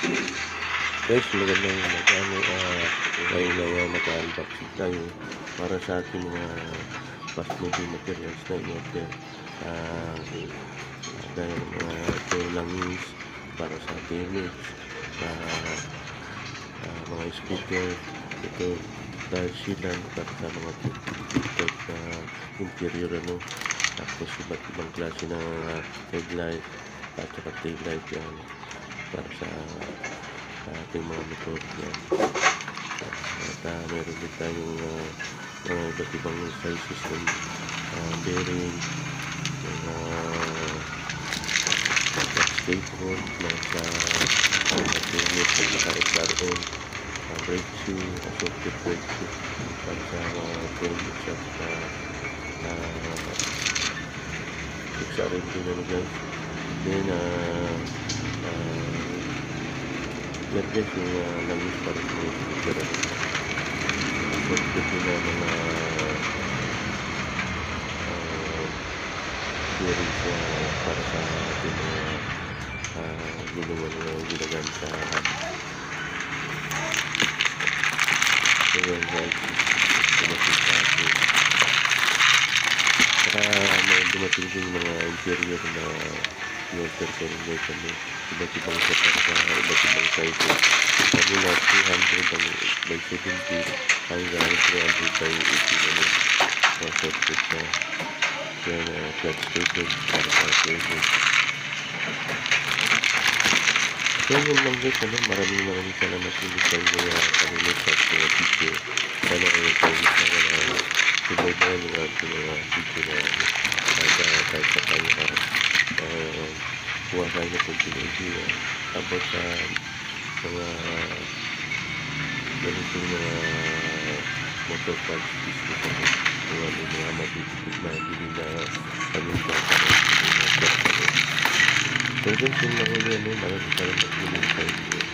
Guys, magandang ngayon nag-unboxing tayo para sa ating mga fast moving materials na in-order. Gaya ng mga langis para sa damage, mga speaker, ito dahil sealant para sa mga TikTok na interior tapos iba't ibang klase ng headlight at saka taillight yan para sa ating mga motor yan. At meron din tayong mga iba't ibang sizes ng bearing, staple na sa materials at saka XRM, brake shoe, assorted brake shoe para sa mga permits at XRM din guys. Then yan guys yung langis para sa mga speaker. Assorted din na mga bearings para sa ating gulungan na ginagamit sa so yan guys, dumating sa atin. Saka may dumating din mga interior na filter ko rin guys, iba't ibang setup sa iba't ibang sizes, mula 200 by 70 hanggang 300 by 80 naman mga circuit na yan, flat stated para sa stated. So yun lang guys, maraming salamat ulit sa inyo panilig sa mga video. Sana kayo tayo sa mga subaybayan ng ating mga video na kahit sa kanya kuha tayo na kung idea about sa mga ganitong mga motor parts business kung ano mga matitipid na bili na paninda so guys, yun lang ulit maraming salamat ulit sa inyo.